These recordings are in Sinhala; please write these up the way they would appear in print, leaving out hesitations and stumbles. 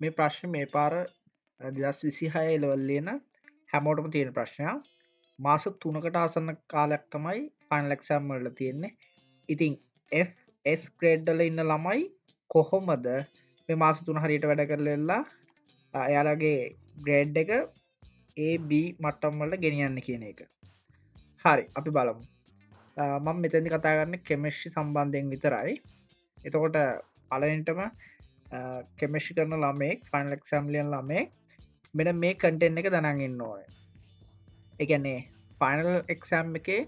මේ ප්‍රශ්න මේ පාර 2026 ලෙවල් ලියන හැමෝටම තියෙන ප්‍රශ්නයක්. මාස 3කට ආසන්න කාලයක් තමයි ෆයිනල් එක්සෑම් වලට තියෙන්නේ. ඉතින් FS ග්‍රේඩ් වල ඉන්න ළමයි කොහොමද මේ මාස 3 හරියට වැඩ කරලා එයාලගේ ග්‍රේඩ් එක AB මට්ටම් වලට ගෙනියන්න කියන එක. හරි අපි බලමු. මම මෙතැදි කතා කරන්න කෙමිස්ට්‍රි සම්බන්ධයෙන් විතරයි. එතකොට පලවෙන්ටම කෙමිෂි කරන ළමෙක් ෆයිනල් එක්සම්ලියන් ළමේ මෙන මේ කටෙන් එක දනගන්න ඕන. එකන්නේ ෆයිනල් එක්සෑම් එකේ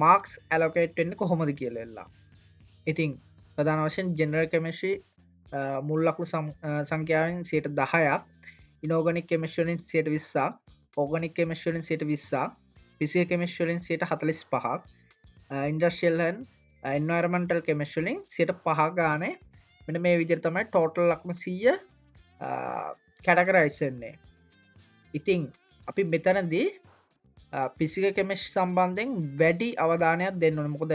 මාක්ස් ඇලොකේට්ෙන්න්න කොහොමද කියලෙල්ලා. ඉතිං ප්‍රධාන වශයෙන් ජෙනරල් කෙමිෂි මුල්ලකු සංඛ්‍යාවෙන් සයට 10ක් ඉනෝගනික් කෙමිශ්වලින් සයට විස්සා ඕගනික් කෙමිශ්වලින් සයට විස්සා පිසිය කෙමිශ්වලින් සයට 45ක් ඉන්ඩස්ශල්හන් එන්වර්මන්ටල් කෙමිශ්වලින් සයට 5 ගානේ මෙන මේ විදිර තමයි ටෝටල් ලක්ම 100 කැටකරයිසන්නේ. ඉතිං අපි මෙතනදී පිසික කෙමිෂ් සම්බන්ධයෙන් වැඩි අවධානයක් දෙන්න මොකද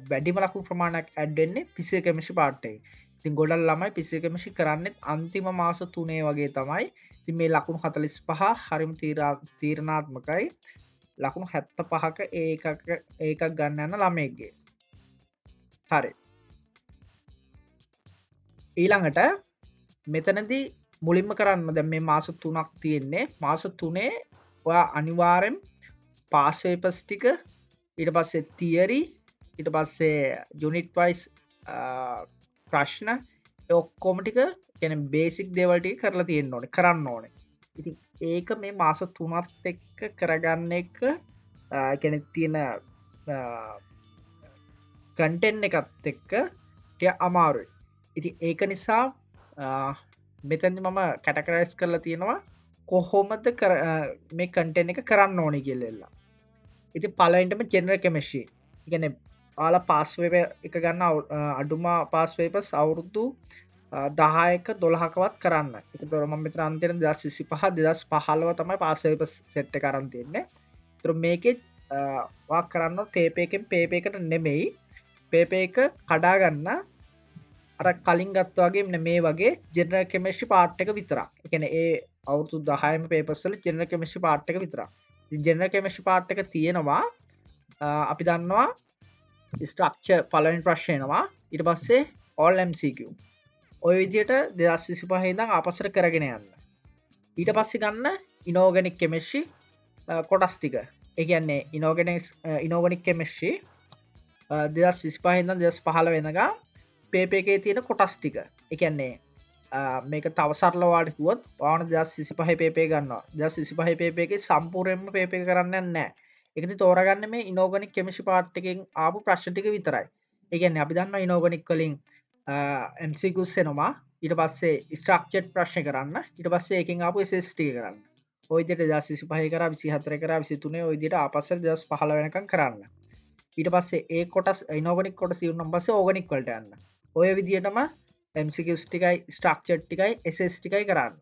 වැඩිම ලකු ප්‍රමාණයක් ඇඩ්ඩෙන්නේ පිසිය කෙමිෂි පාට්ටේ. ඉතින් ගොඩල් ළමයි පිසිය කෙමිෂි කරන්නෙත් අන්තිම මාස 3 වගේ තමයි. ඉතින් මේ ලකුණු 45 හරිම තීරණාත්මකයි. ලකුණු 75ක ඒකක් ගන්න යන ළමයෙක්ගේ. හරි. ඊළඟට මෙතනදී මුලින්ම කරන්න දැන් මේ මාස 3ක් තියෙන්නේ. මාස 3 ඔයා අනිවාර්යෙන් පාස් පේපර්ස් ටික ඊට පස්සේ තියරි ඊට පස්සේ යුනිට් වයිස් ප්‍රශ්න ඔක්කොම ටික කියන්නේ බේසික් දේවල් ටික කරලා තියෙන්න ඕනේ කරන්න ඕනේ. ඉතින් ඒක මේ මාස 3ත් එක්ක කරගන්න එක කියන්නේ තියෙන කන්ටෙන්ට් එකත් එක්ක ටික අමාරුයි. ඉතින් ඒක නිසා මෙතැදි මම කැටකරයිස් කරලා තියෙනවා කොහොමද මේ කටෙන් එක කරන්න ඕනි කියල්ලෙල්ලා. ඉති පලයින්ටම ජෙනර කෙමෙෂි ඉගැන ආල පාස්වේ එක ගන්න අඩුම පාස්වේපස් අවුරුද්දු 10ක 12කවත් කරන්න එක දොරම මෙතර අන්තෙන 2025 2015 තමයි පාසවප සෙට්ට කරන්න තියන්නේ. තුර මේක වා කරන්න පේපේකෙන් පේපේකට නෙමෙයි පේපේ එක කඩාගන්න අර කලින් ගත්වාගේ මේ වගේ ජෙනරල් කෙමිස්ට්‍රි පාර්ට් එක විතරක්. ඒ කියන්නේ ඒ අවුරුදු 10ම පේපර්ස් වල ජෙනරල් කෙමිස්ට්‍රි පාර්ට් එක විතරක්. ඉතින් ජෙනරල් කෙමිස්ට්‍රි පාර්ට් එක තියෙනවා අපි දන්නවා ස්ට්‍රක්චර් පළවෙනි ප්‍රශ්නේ එනවා. ඊට පස්සේ all MCQ. ඔය විදිහට 2025 ඉඳන් ආපස්සට කරගෙන යන්න. ඊට පස්සේ ගන්න ඉනෝගනික් කෙමිස්ට්‍රි කොටස් ටික. ඒ කියන්නේ ඉනෝගනික් කෙමිස්ට්‍රි 2025 ඉඳන් 2015 වෙනකම් පේපේකේ තියෙන කොටස් ටික. එකන්නේ මේක තවසරලවාට කිවොත් වාන 2025 පේපේ ගන්නවා 2025 පේපේගේ සම්පූර්ණයෙන්ම පේපේ කරන්න නෑ. එකති තෝරගන්න මේ ඉනෝගනික් කෙමිෂි පාට්ටකින් ආපු ප්‍රශ්න ටික විතරයි. ඒ කියන්නේ අපි දන්නවා ඉනෝගනික් වලින් MCQs එනවා ඊට පස්සේ ස්ට්‍රක්චර්ඩ් ප්‍රශ්න කරන්න ඊට පස්සේ එකකින් ආපු SST කරන්න. ඔය විදිහට 2025 කරා 24 කරා 23 ඔය විදිහට ආපස්සට 2015 වෙනකම් කරන්න. ඊට පස්සේ ඒ කොටස් ඉනෝගනික් කොටස ඉවරනම් පස්සේ ඕගනික් වලට යන්න. ඔය විදිහටම MCQs ටිකයි ස්ට්‍රක්චර්ඩ් ටිකයි SS ටිකයි කරන්න.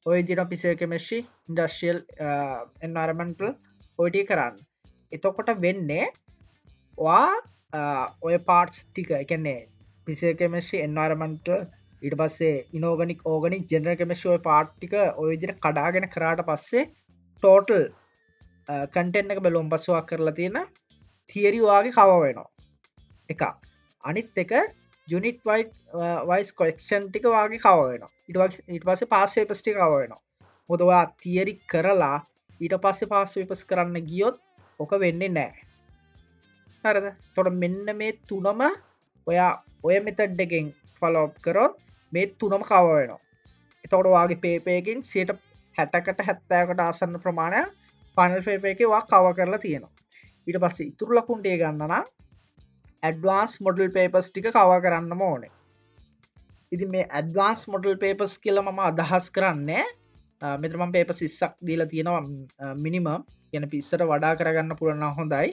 ඔය විදිහට පිසිකල් කෙමිස්ට්‍රි ඉන්ඩස්ට්‍රියල් එන්වයරන්මන්ටල් ඔය ටික කරන්න. එතකොට වෙන්නේ ඔය පාර්ට්ස් ටික ඒ කියන්නේ පිසිකල් කෙමිස්ට්‍රි එන්වයරන්මන්ටල් ඊට පස්සේ ඉනෝගනික් ඕගනික් ජෙනරල් කෙමිස්ට්‍රි ඔය පාර්ට් ටික ඔය විදිහට කඩාගෙන කරාට පස්සේ ටෝටල් කන්ටෙන්ට් එක බැලුවම පස්සේ වක් කරලා තියෙන තියරි වාගේ කව වෙනවා. එකක්. අනිත් එක යුනිට් වයිස් කොක්ෂන් ටික වගේ කවවෙන ඉට පස්සේ පාසේපස් ටික කවවෙනවා. මොදවා තියරි කරලා ඊට පස්සේ පාසවිපස් කරන්න ගියොත් ඕක වෙන්නේ නෑ. හරද තොට මෙන්න මේ තුනම ඔය මෙතඩ් එකෙන් ෆලෝප් කරොත් මේ තුනම කවවෙනවා. එතකොට වගේ පේපයකින් 60කට 70කට ආසන්න ප්‍රමාණය පනල් පේප එක වා කව කරලා තියෙනවා. ඊට පස්සේ ඉතුරු ලකුන්ටේ ගන්නනා ඇඩ්වාන්ස් මොඩල් පේපස් ටික කව කරන්න ඕනේ. ඉති මේ ඇඩ්වාන්ස් මොඩල් පේපස් කියල මම අදහස් කරන්නේ මෙතරම පේපස් ඉස්සක් දීලා තියෙනවා මිනිමම් යන පිස්සට වඩා කරගන්න පුරන්න හොඳයි.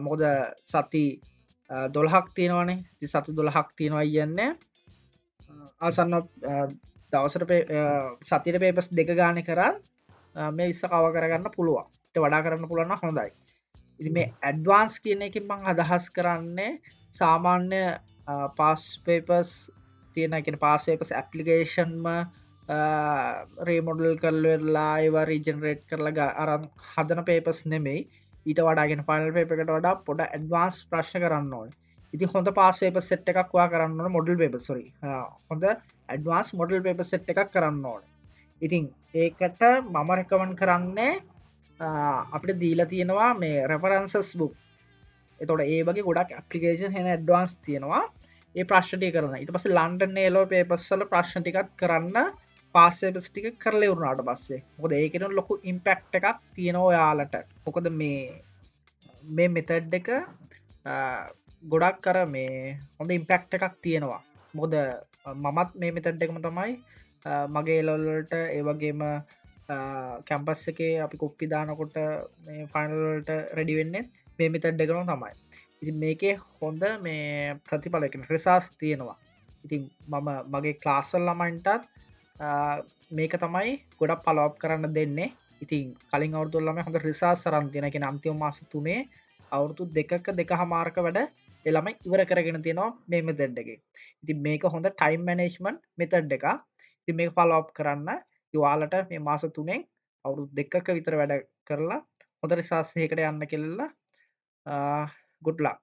මොකද සති 12ක් තියෙනවනේ ති සතු 12ක් තියෙනවා කියන්නේ ආසන්න දවසට සතිර පේපස් දෙක ගාන කරන්න මේ විස්ස කව කරගන්න පුළුවන් වඩා කරන්න පුළුවන්න හොඳයි. ඉති මේ ඇඩ්වාන්ස් කියන එකින් මං අදහස් කරන්නේ සාමාන්‍ය පාස් පේපස් තියෙන එක පාසේපස් ඇපලිකේෂන්ම රීමොඩල් කරලා ඒවා රීජනරේට් කරලා අරන් හදන පේපස් නෙමෙයි ඊට වඩාගෙන ෆයිනල් පේප එකට වඩා පොඩ ඇඩ්වාන්ස් ප්‍රශ්න කරන්න ඕන ඉති හොඳ පාසේප සෙට් එකක්වා කරන්න මොඩල් පේපසොරි හොඳ ඇඩ්වාන්ස් මොඩල් පේප සෙට් එකක් කරන්න ඕන ඉතින් ඒකට මම රැකවන් කරන්නේ අපිට දීලා තියෙනවා මේ රෙෆරන්සස් බුක් එතොට ඒ වගේ ගොඩක් ඇපලිකේෂන් හෙන ඇඩ්වාන්ස් තියෙනවා ඒ ප්‍රශ්ටිය කරන ඉට පස ලන්ඩන් ඒලෝ පේපස්සල ප්‍රශ්ටිකත් කරන්න පාසේපස් ටික කරලෙ වුණාට පස්සේ මොකද ඒකෙන ලොකු ඉම්පෙක්් එකක් තියෙනවා යාලට මොකද මේ මෙතඩ් එක ගොඩක් කර මේ හොඳ ඉම්පෙක්් එකක් තියෙනවා මොද මමත් මේ මෙතැඩ් එකම තමයි මගේ එලොල්ලට ඒවගේම කැම්පස් එකේ අපි කොප්පි දානකොට ෆයිනල්ට රෙඩිවෙන්නේ මේ මෙතැඩ් එකන තමයි ඉති මේකේ හොඳ මේ ප්‍රතිඵල එක රිසාස් තියෙනවා ඉතින් මම මගේ ක්ලාසල් ළමයින්ටත් මේක තමයි ගොඩක් පලෝප් කරන්න දෙන්නේ ඉතින් කලින් අවුදුල්ලම හොඳ රිසා සරන්තියනක අන්තිම මාස තුනේ අවුරුතු දෙකක දෙක හමාර්ක වැඩ එළම ඉවර කරගෙන තියෙනවා මේ මෙතැඩ්ඩගේ ඉති මේක හොඳ ටයිම් මනේජ්මන්් මෙතඩ් එක ති මේ පලෝප් කරන්න යවාලට මේ මාස තුනෙන් අවුරු දෙක්කක විතර වැඩ කරලා හොඳ රිසාස්සයකට යන්න කෙල්ලා ගුඩ්ලා